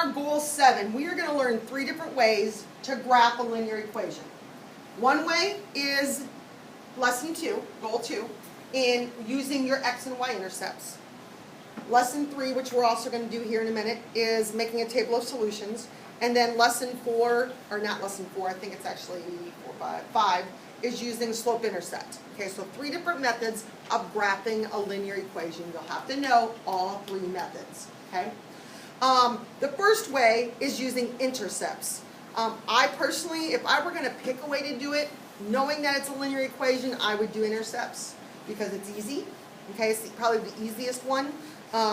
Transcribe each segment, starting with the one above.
our Goal 7, we are going to learn 3 different ways to graph a linear equation. One way is Lesson 2, Goal 2, in using your X and Y intercepts. Lesson 3, which we're also going to do here in a minute, is making a table of solutions. And then Lesson 4, or not Lesson 4, I think it's actually 5, is using slope-intercept. Okay, so 3 different methods of graphing a linear equation. You'll have to know all 3 methods. Okay. The first way is using intercepts. I personally, if I were going to pick a way to do it, knowing that it's a linear equation, I would do intercepts because it's easy. Okay, it's probably the easiest one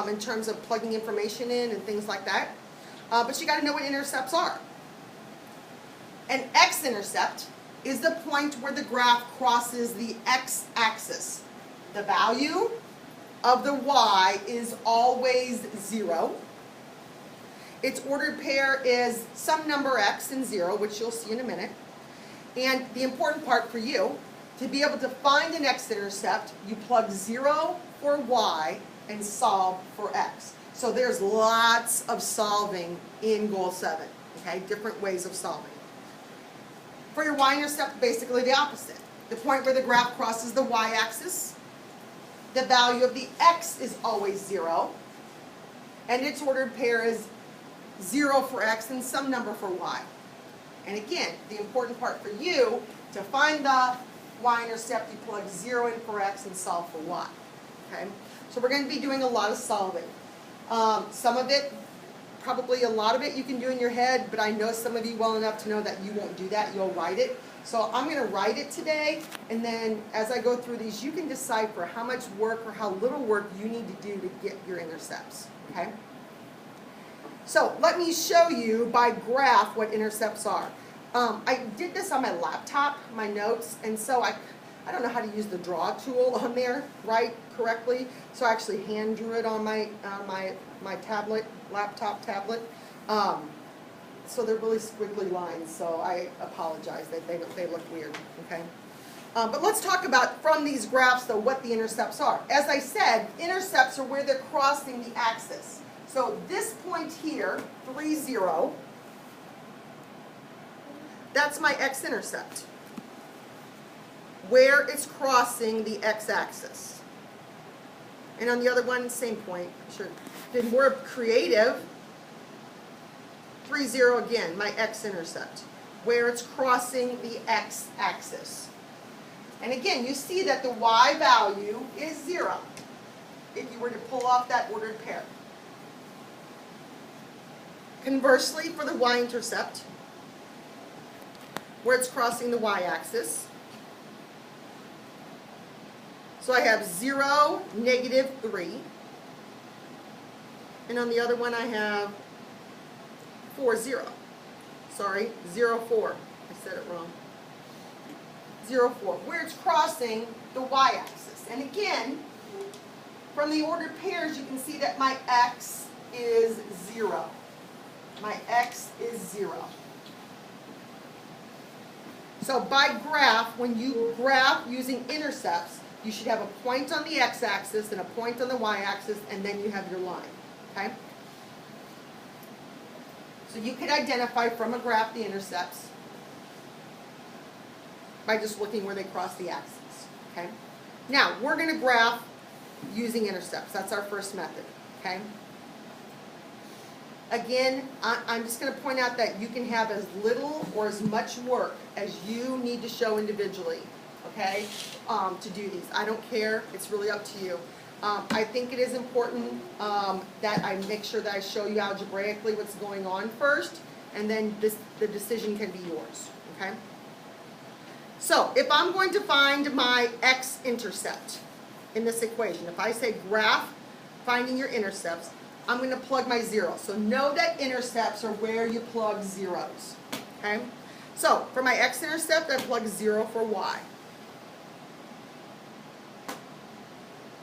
in terms of plugging information in and things like that. But you got to know what intercepts are. An X-intercept is the point where the graph crosses the x-axis. The value of the y is always 0. Its ordered pair is some number x and 0, which you'll see in a minute. And the important part for you, to be able to find an x-intercept, you plug 0 for y and solve for x. So there's lots of solving in Goal 7, okay? Different ways of solving. For your y-intercept, basically the opposite. The point where the graph crosses the y-axis, the value of the x is always 0, and its ordered pair is 0 for x and some number for y. And again, the important part for you, to find the y-intercept, you plug 0 in for x and solve for y. Okay? So we're going to be doing a lot of solving. Some of it, probably a lot of it you can do in your head, but I know some of you well enough to know that you won't do that. You'll write it. So I'm going to write it today, and then as I go through these, you can decipher how much work or how little work you need to do to get your intercepts. Okay? So let me show you by graph what intercepts are. I did this on my laptop, my notes, and so I don't know how to use the draw tool on there correctly. So I actually hand drew it on my laptop tablet. So they're really squiggly lines, so I apologize that they look weird. Okay. But let's talk about, from these graphs, though, what the intercepts are. As I said, intercepts are where they're crossing the axis. So this point here, 3, 0, that's my x-intercept, where it's crossing the x-axis. And on the other one, same point. Should have been more creative. 3, 0 again, my x-intercept, where it's crossing the x-axis. And again, you see that the y value is 0 if you were to pull off that ordered pair. Conversely, for the y-intercept, where it's crossing the y-axis, so I have 0, negative 3, and on the other one I have 4, 0. Sorry, 0, 4. I said it wrong. 0, 4, where it's crossing the y-axis. And again, from the ordered pairs, you can see that my x is 0. My x is 0. So by graph, when you graph using intercepts, you should have a point on the x-axis and a point on the y-axis, and then you have your line. Okay? So you could identify from a graph the intercepts by just looking where they cross the axis. Okay? Now, we're going to graph using intercepts. That's our first method. Okay? Again, I'm just going to point out that you can have as little or as much work as you need to show individually, okay, to do these. I don't care. It's really up to you. I think it is important that I make sure that I show you algebraically what's going on first, and then the decision can be yours, okay? So if I'm going to find my x-intercept in this equation, if I say graph finding your intercepts, I'm going to plug my 0. So know that intercepts are where you plug zeros. Okay? So for my x-intercept, I plug 0 for y.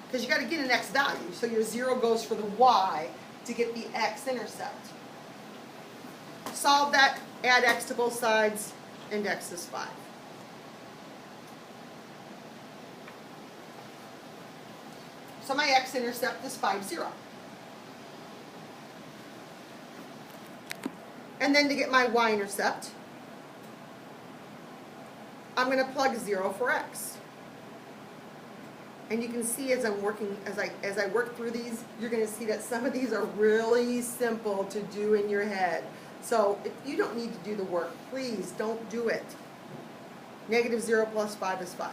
Because you got to get an x value. So your 0 goes for the y to get the x-intercept. Solve that, add x to both sides, and x is 5. So my x-intercept is 5, 0. And then to get my y-intercept, I'm going to plug 0 for x. And you can see as I'm working, as I work through these, you're going to see that some of these are really simple to do in your head. So if you don't need to do the work, please don't do it. Negative 0 plus 5 is 5.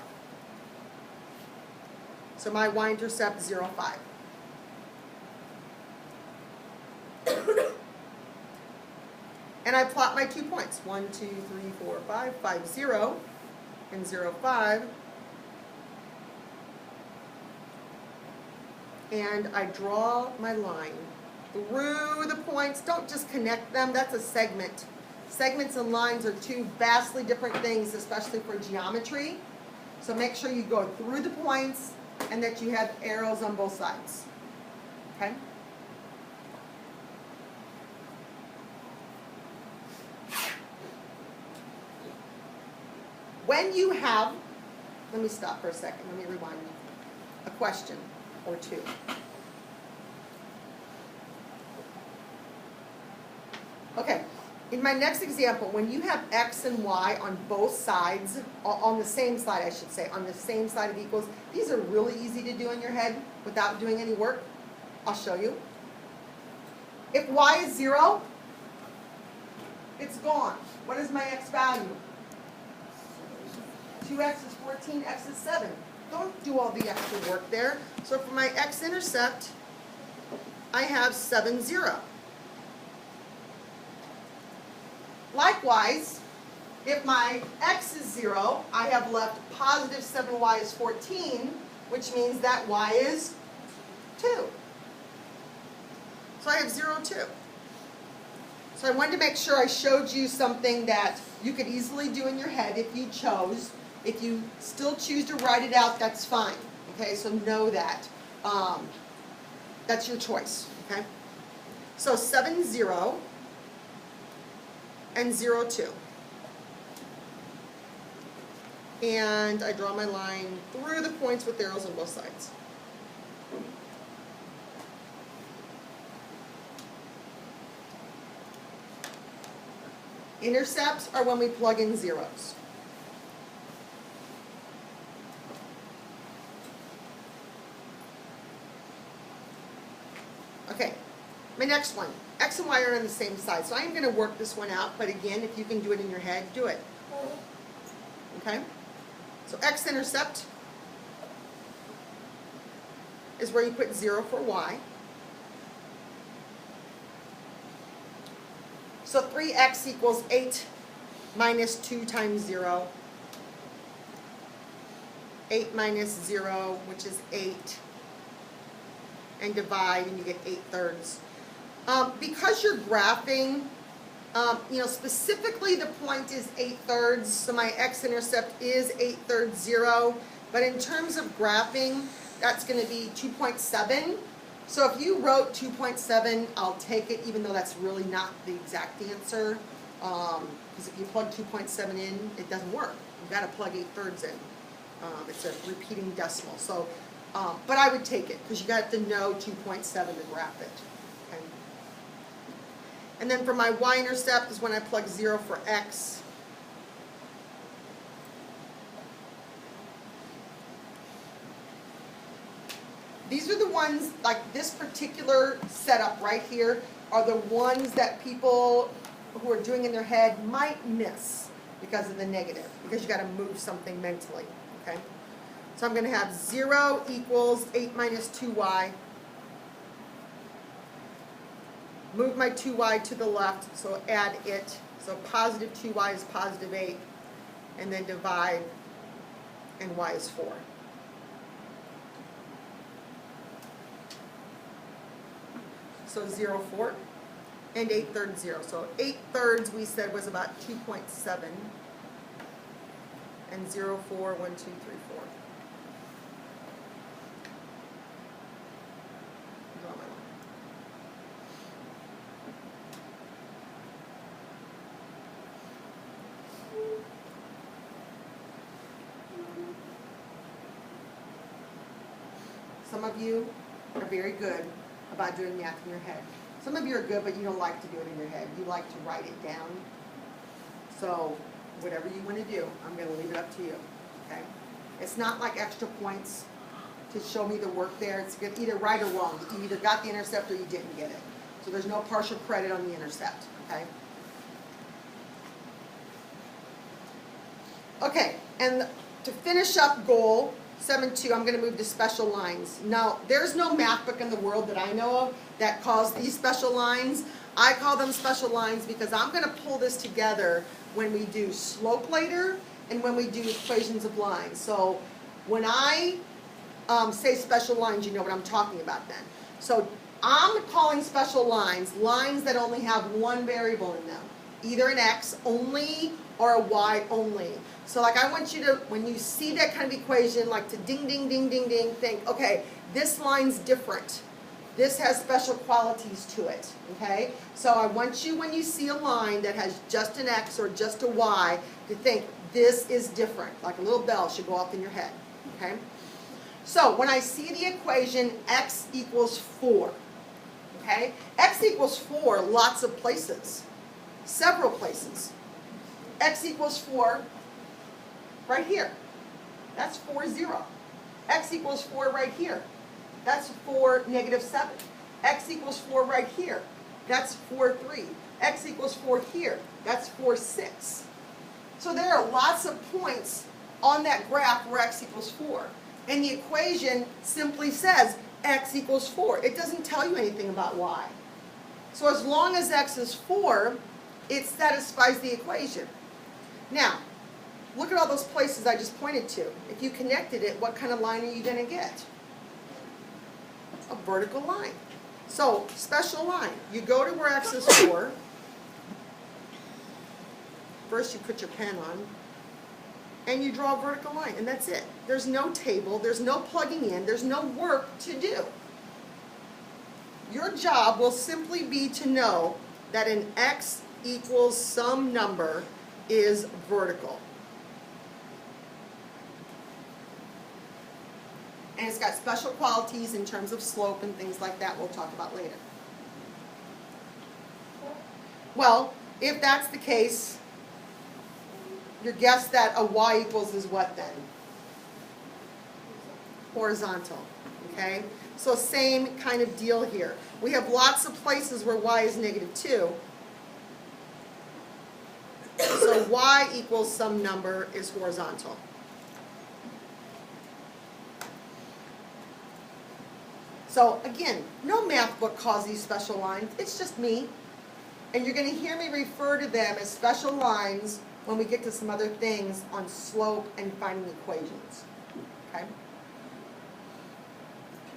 So my y-intercept 0, 5. And I plot my 2 points. 1, 2, 3, 4, 5, 5, 0, and 0, 5. And I draw my line through the points. Don't just connect them. That's a segment. Segments and lines are two vastly different things, especially for geometry. So make sure you go through the points and that you have arrows on both sides. Okay? When you have, let me stop for a second. Let me rewind a question or two. Okay, in my next example, when you have x and y on both sides, on the same side I should say, on the same side of equals, these are really easy to do in your head without doing any work. I'll show you. If y is 0, it's gone. What is my x value? 2x is 14, x is 7. Don't do all the extra work there. So for my x-intercept, I have 7, 0. Likewise, if my x is 0, I have left positive 7y is 14, which means that y is 2. So I have 0, 2. So I wanted to make sure I showed you something that you could easily do in your head if you chose. If you still choose to write it out, that's fine. Okay, so know that. That's your choice. Okay? So 7, 0. And 0, 2. And I draw my line through the points with arrows on both sides. Intercepts are when we plug in zeros. Okay, my next one. X and Y are on the same side, so I'm going to work this one out, but again, if you can do it in your head, do it. Okay? So X-intercept is where you put 0 for Y. So 3x equals 8 minus 2 times 0. 8 minus 0, which is 8. And divide, and you get 8/3. Because you're graphing, specifically the point is 8/3, so my x-intercept is 8/3, 0. But in terms of graphing, that's going to be 2.7. So if you wrote 2.7, I'll take it, even though that's really not the exact answer. Because if you plug 2.7 in, it doesn't work. You've got to plug 8/3 in. It's a repeating decimal. So, but I would take it, because you got to know 2.7 to graph it. Okay? And then for my y-intercept is when I plug 0 for x. These are the ones, like this particular setup right here, are the ones that people who are doing in their head might miss because of the negative, because you got to move something mentally. Okay? So I'm going to have 0 equals 8 minus 2y. Move my 2y to the left, so add it. So positive 2y is positive 8. And then divide, and y is 4. So 0, 4. And 8/3, 0. So 8/3 we said was about 2.7. And 0, 4, 1, 2, 3, 4. Some of you are very good about doing math in your head. Some of you are good, but you don't like to do it in your head. You like to write it down. So whatever you want to do, I'm going to leave it up to you. Okay? It's not like extra points to show me the work there. It's good, either right or wrong. You either got the intercept or you didn't get it. So there's no partial credit on the intercept. Okay? Okay, and to finish up goal 7.2, I'm going to move to special lines. Now, there's no math book in the world that I know of that calls these special lines. I call them special lines because I'm going to pull this together when we do slope later and when we do equations of lines. So when I say special lines, you know what I'm talking about then. So I'm calling special lines lines that only have one variable in them, either an x only or a y only. So like I want you to, when you see that kind of equation, like to ding, ding, ding, ding, ding, think, okay, this line's different. This has special qualities to it, okay? So I want you, when you see a line that has just an x or just a y, to think, this is different. Like a little bell should go off in your head, okay? So when I see the equation x equals 4, okay? X equals 4, lots of places, several places. X equals 4 right here. That's 4, 0. X equals 4 right here. That's 4, -7. X equals 4 right here. That's 4, 3. X equals 4 here. That's 4, 6. So there are lots of points on that graph where x equals 4. And the equation simply says x equals 4. It doesn't tell you anything about y. So as long as x is 4, it satisfies the equation. Now, look at all those places I just pointed to. If you connected it, what kind of line are you going to get? A vertical line. So, special line. You go to where x is 4. First you put your pen on. And you draw a vertical line. And that's it. There's no table. There's no plugging in. There's no work to do. Your job will simply be to know that an x equals some number is vertical. And it's got special qualities in terms of slope and things like that we'll talk about later. Well, if that's the case, your guess that a y equals is what then? Horizontal. Okay? So same kind of deal here. We have lots of places where y is -2. So y equals some number is horizontal. So again, no math book calls these special lines. It's just me. And you're going to hear me refer to them as special lines when we get to some other things on slope and finding equations. Okay?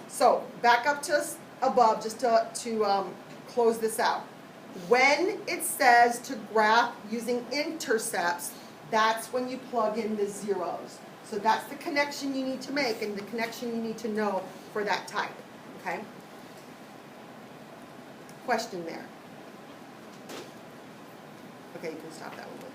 So back up to above just to close this out. When it says to graph using intercepts, that's when you plug in the zeros. So that's the connection you need to make and the connection you need to know for that type. Okay? Question there. Okay, you can stop that one.